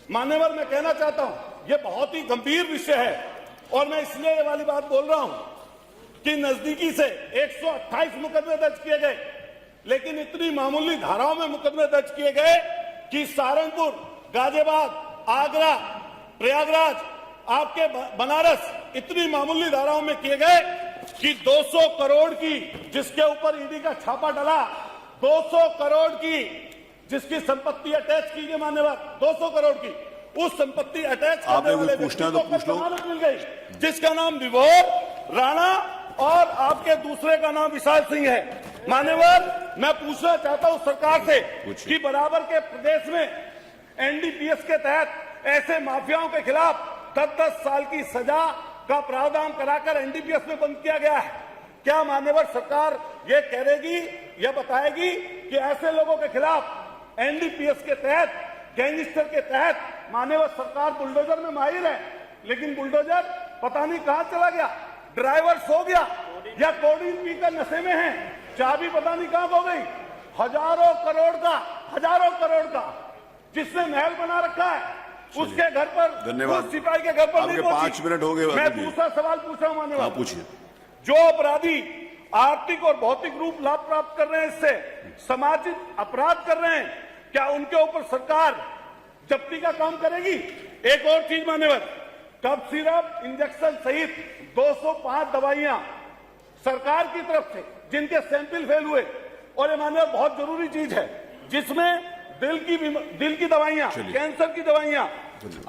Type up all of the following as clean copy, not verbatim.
मान्यवर, मैं कहना चाहता हूं, ये बहुत ही गंभीर विषय है और मैं इसलिए ये वाली बात बोल रहा हूं कि नजदीकी से 128 मुकदमे दर्ज किए गए, लेकिन इतनी मामूली धाराओं में मुकदमे दर्ज किए गए कि सहारनपुर, गाजियाबाद, आगरा, प्रयागराज, आपके बनारस, इतनी मामूली धाराओं में किए गए कि 200 करोड़ की जिसके ऊपर ईडी का छापा डला, 200 करोड़ की जिसकी संपत्ति अटैच की गई, मान्यवर, 200 करोड़ की उस संपत्ति अटैच करने वाले व्यक्ति को जमानत मिल गई, जिसका नाम विभोर राणा और आपके दूसरे का नाम विशाल सिंह है। मान्यवर, मैं पूछना चाहता हूं सरकार से कि बराबर के प्रदेश में एनडीपीएस के तहत ऐसे माफियाओं के खिलाफ 10-10 साल की सजा का प्रावधान कराकर एनडीपीएस में बंद किया गया है। क्या मान्यवर सरकार ये कहेगी, ये बताएगी कि ऐसे लोगों के खिलाफ एनडीपीएस के तहत, गैंगस्टर के तहत मान्यवर सरकार बुलडोजर में माहिर है, लेकिन बुलडोजर पता नहीं कहां चला गया, ड्राइवर सो गया या कोडीन पीकर नशे में है, चाबी पता नहीं कहां खो गई। हजारों करोड़ का जिसने महल बना रखा है, उसके घर पर, उस सिपाही के घर पर नहीं पहुंची। 5 मिनट हो गए। मैं दूसरा सवाल पूछ रहा हूं मान्यवर, पूछिए। जो अपराधी आर्थिक और भौतिक रूप लाभ प्राप्त कर रहे हैं, इससे सामाजिक अपराध कर रहे हैं, क्या उनके ऊपर सरकार जब्ती का काम करेगी? एक और चीज मान्यवर, कफ सिरप, इंजेक्शन सहित 205 दवाइयां सरकार की तरफ से जिनके सैंपल फेल हुए, और ये मान्यवर बहुत जरूरी चीज है, जिसमें दिल की दवाइयां, कैंसर की दवाइयां,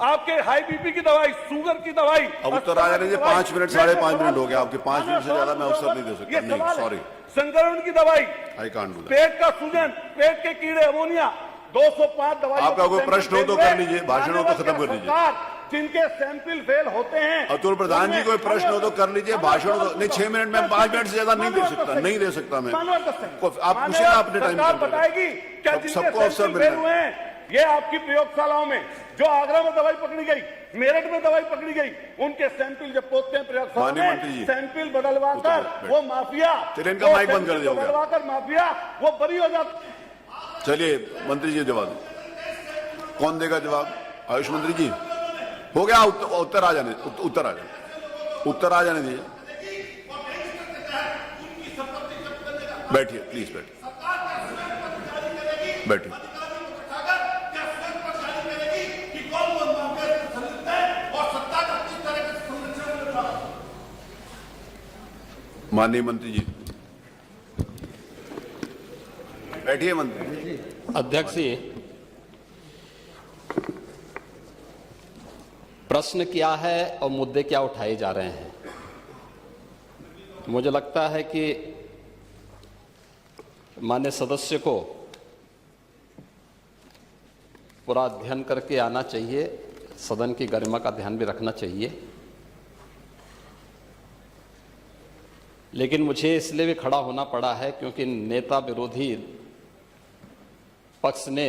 आपके हाई बीपी की दवाई, शुगर की दवाई। अब उत्तर आ जाने 5 मिनट, 5.5 मिनट हो गया आपके। 5 मिनट से ज्यादा मैं अवसर नहीं दे सकता। नहीं, सॉरी। संक्रमण की दवाई, आई कांट डू दैट। पेट का सूजन, पेट के कीड़े, अमोनिया, 205 दवाई। आपका कोई प्रश्न हो तो कर लीजिए, भाषण हो तो खत्म कर लीजिए। जिनके सैंपल फेल होते हैं, अतुल प्रधान जी, कोई प्रश्न हो तो कर लीजिए, भाषण हो तो नहीं। 6 मिनट में 5 मिनट से ज्यादा नहीं दे सकता, नहीं दे सकता मैं। आप पूछे ना अपने टाइम पर, बताएगी क्या सबको अवसर फेल हुए हैं? ये आपकी प्रयोगशालाओं में जो आगरा में दवाई पकड़ी गई, मेरठ में दवाई पकड़ी गई, उनके सैंपल जब पहुंचते हैं प्रयोगशाला में, सैंपल बदलवाकर वो माफिया, इनका माइक बंद कर दिया, बदलवाकर माफिया वो बरी हो जाती। चलिए मंत्री जी जवाब, कौन देगा जवाब? आयुष मंत्री जी, हो गया। उत्तर आ जाने दीजिए। बैठिए प्लीज, बैठिए। माननीय मंत्री जी बैठिए। मंत्री अध्यक्ष जी, प्रश्न क्या है और मुद्दे क्या उठाए जा रहे हैं? मुझे लगता है कि माननीय सदस्य को पूरा अध्ययन करके आना चाहिए, सदन की गरिमा का ध्यान भी रखना चाहिए। लेकिन मुझे इसलिए भी खड़ा होना पड़ा है क्योंकि नेता विरोधी पक्ष ने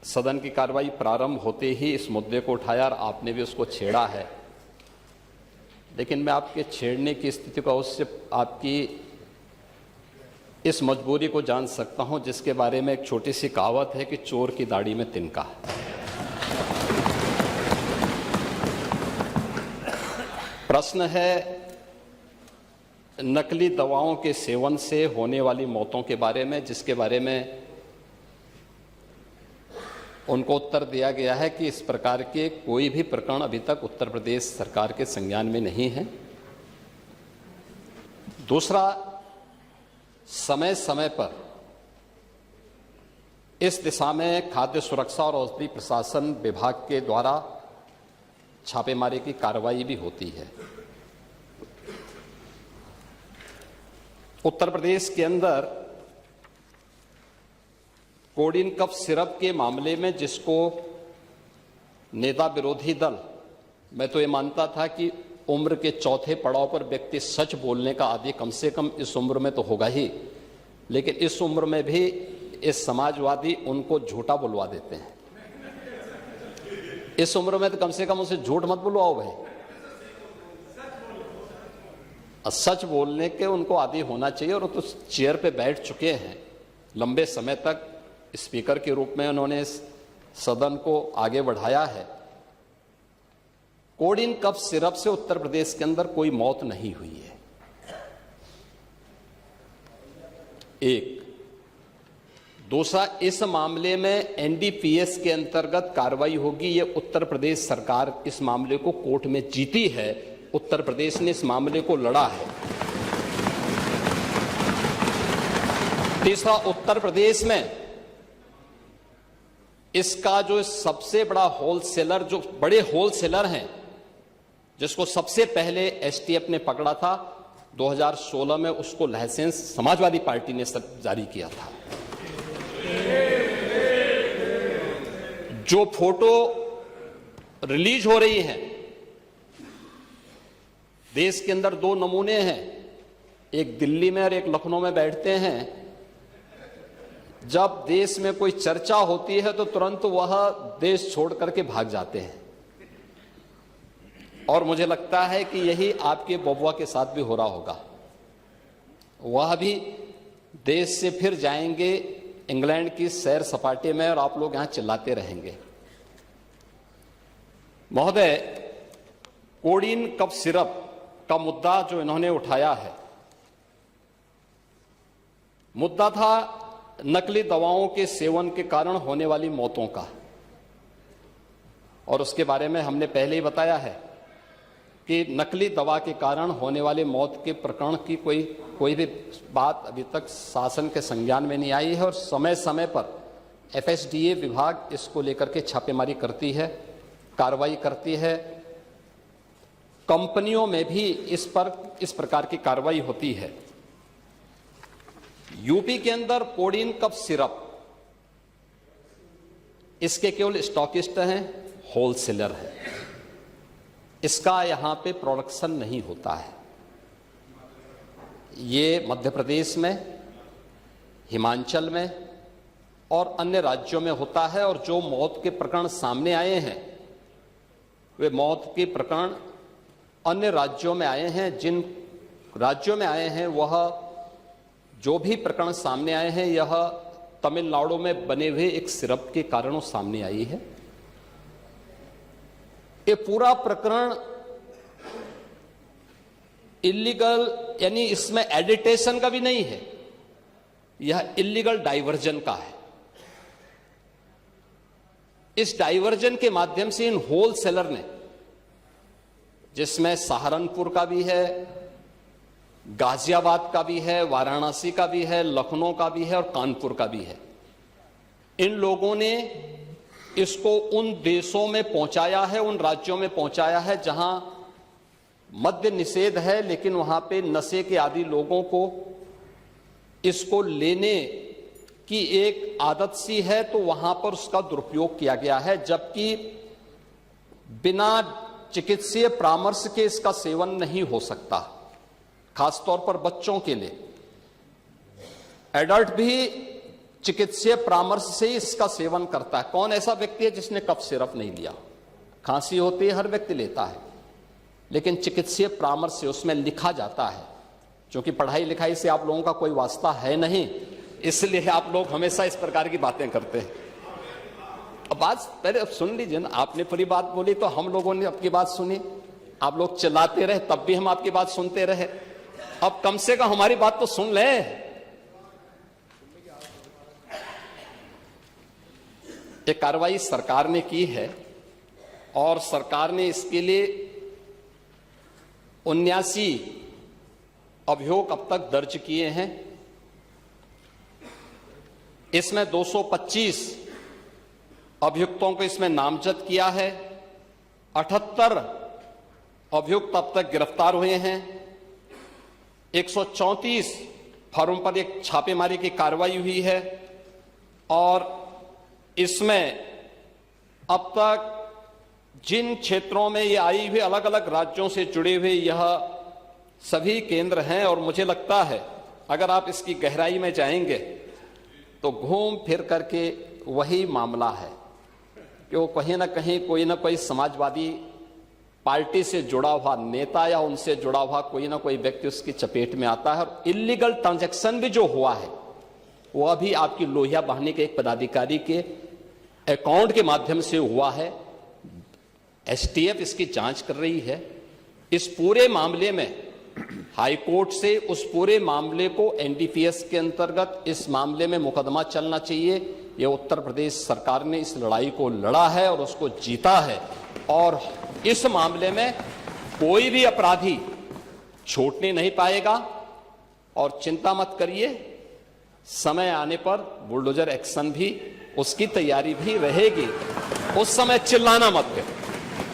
सदन की कार्रवाई प्रारंभ होते ही इस मुद्दे को उठाया और आपने भी उसको छेड़ा है। लेकिन मैं आपके छेड़ने की स्थिति को अवश्य, आपकी इस मजबूरी को जान सकता हूं, जिसके बारे में एक छोटी सी कहावत है कि चोर की दाढ़ी में तिनका। प्रश्न है नकली दवाओं के सेवन से होने वाली मौतों के बारे में, जिसके बारे में उनको उत्तर दिया गया है कि इस प्रकार के कोई भी प्रकरण अभी तक उत्तर प्रदेश सरकार के संज्ञान में नहीं है। दूसरा, समय समय पर इस दिशा में खाद्य सुरक्षा और औषधि प्रशासन विभाग के द्वारा छापेमारी की कार्रवाई भी होती है। उत्तर प्रदेश के अंदर कोडीन कफ सिरप के मामले में, जिसको नेता विरोधी दल, मैं तो ये मानता था कि उम्र के चौथे पड़ाव पर व्यक्ति सच बोलने का आदि कम से कम इस उम्र में तो होगा ही, लेकिन इस उम्र में भी इस समाजवादी उनको झूठा बुलवा देते हैं। इस उम्र में तो कम से कम उसे झूठ मत बुलवाओ भाई, सच बोलने के उनको आदी होना चाहिए। और तो चेयर पे बैठ चुके हैं लंबे समय तक, स्पीकर के रूप में उन्होंने सदन को आगे बढ़ाया है। कोडिन कफ सिरप से उत्तर प्रदेश के अंदर कोई मौत नहीं हुई है। एक दूसरा, इस मामले में एनडीपीएस के अंतर्गत कार्रवाई होगी। ये उत्तर प्रदेश सरकार इस मामले को कोर्ट में जीती है, उत्तर प्रदेश ने इस मामले को लड़ा है। तीसरा, उत्तर प्रदेश में इसका जो सबसे बड़ा होलसेलर, जो बड़े होलसेलर हैं, जिसको सबसे पहले एसटीएफ ने पकड़ा था 2016 में, उसको लाइसेंस समाजवादी पार्टी ने जारी किया था। जो फोटो रिलीज हो रही हैं, देश के अंदर दो नमूने हैं, एक दिल्ली में और एक लखनऊ में बैठते हैं। जब देश में कोई चर्चा होती है तो तुरंत वह देश छोड़ करके भाग जाते हैं, और मुझे लगता है कि यही आपके बबुआ के साथ भी हो रहा होगा। वह भी देश से फिर जाएंगे इंग्लैंड की सैर सपाटे में, और आप लोग यहां चिल्लाते रहेंगे। महोदय, कोडिन कफ सिरप का मुद्दा जो इन्होंने उठाया है, मुद्दा था नकली दवाओं के सेवन के कारण होने वाली मौतों का, और उसके बारे में हमने पहले ही बताया है कि नकली दवा के कारण होने वाले मौत के प्रकरण की कोई भी बात अभी तक शासन के संज्ञान में नहीं आई है, और समय समय पर एफएसडीए विभाग इसको लेकर के छापेमारी करती है, कार्रवाई करती है। कंपनियों में भी इस प्रकार की कार्रवाई होती है। यूपी के अंदर कोडिन कफ सिरप, इसके केवल स्टॉकिस्ट हैं, होलसेलर है, इसका यहां पे प्रोडक्शन नहीं होता है। ये मध्य प्रदेश में, हिमाचल में और अन्य राज्यों में होता है। और जो मौत के प्रकरण सामने आए हैं, वे मौत के प्रकरण अन्य राज्यों में आए हैं। जिन राज्यों में आए हैं, वह जो भी प्रकरण सामने आए हैं, यह तमिलनाडु में बने हुए एक सिरप के कारणों सामने आई है। ये पूरा प्रकरण इलीगल, यानी इसमें एडिटेशन का भी नहीं है, यह इलीगल डाइवर्जन का है। इस डाइवर्जन के माध्यम से इन होलसेलर ने, जिसमें सहारनपुर का भी है, गाजियाबाद का भी है, वाराणसी का भी है, लखनऊ का भी है और कानपुर का भी है, इन लोगों ने इसको उन देशों में पहुंचाया है, उन राज्यों में पहुंचाया है जहां मद्य निषेध है, लेकिन वहां पे नशे के आदी लोगों को इसको लेने की एक आदत सी है, तो वहां पर उसका दुरुपयोग किया गया है। जबकि बिना चिकित्सीय परामर्श के इसका सेवन नहीं हो सकता, खासतौर पर बच्चों के लिए। एडल्ट भी चिकित्सीय परामर्श से ही इसका सेवन करता है। कौन ऐसा व्यक्ति है जिसने कफ सिरप नहीं लिया? खांसी होती है, हर व्यक्ति लेता है, लेकिन चिकित्सीय परामर्श से उसमें लिखा जाता है। क्योंकि पढ़ाई लिखाई से आप लोगों का कोई वास्ता है नहीं, इसलिए आप लोग हमेशा इस प्रकार की बातें करते हैं। अब बात पहले सुन लीजिए ना, आपने पूरी बात बोली तो हम लोगों ने आपकी बात सुनी, आप लोग चिल्लाते रहे तब भी हम आपकी बात सुनते रहे। अब कम से कम हमारी बात तो सुन ले। एक कार्रवाई सरकार ने की है और सरकार ने इसके लिए 79 अभियोग अब तक दर्ज किए हैं। इसमें 225 अभियुक्तों को इसमें नामजद किया है। 78 अभियुक्त अब तक गिरफ्तार हुए हैं। 134 फर्म पर एक छापेमारी की कार्रवाई हुई है और इसमें अब तक जिन क्षेत्रों में ये आई हुई, अलग अलग राज्यों से जुड़े हुए यह सभी केंद्र हैं। और मुझे लगता है अगर आप इसकी गहराई में जाएंगे तो घूम फिर करके वही मामला है कि वो कहीं ना कहीं कोई ना कोई समाजवादी पार्टी से जुड़ा हुआ नेता या उनसे जुड़ा हुआ कोई ना कोई व्यक्ति उसकी चपेट में आता है। और इलीगल ट्रांजैक्शन भी जो हुआ है वो अभी आपकी लोहिया बहाने के एक पदाधिकारी के अकाउंट के माध्यम से हुआ है। एसटीएफ इसकी जांच कर रही है। इस पूरे मामले में हाईकोर्ट से उस पूरे मामले को एनडीपीएस के अंतर्गत इस मामले में मुकदमा चलना चाहिए। ये उत्तर प्रदेश सरकार ने इस लड़ाई को लड़ा है और उसको जीता है, और इस मामले में कोई भी अपराधी छूटने नहीं पाएगा। और चिंता मत करिए, समय आने पर बुलडोजर एक्शन भी, उसकी तैयारी भी रहेगी। उस समय चिल्लाना मत करो।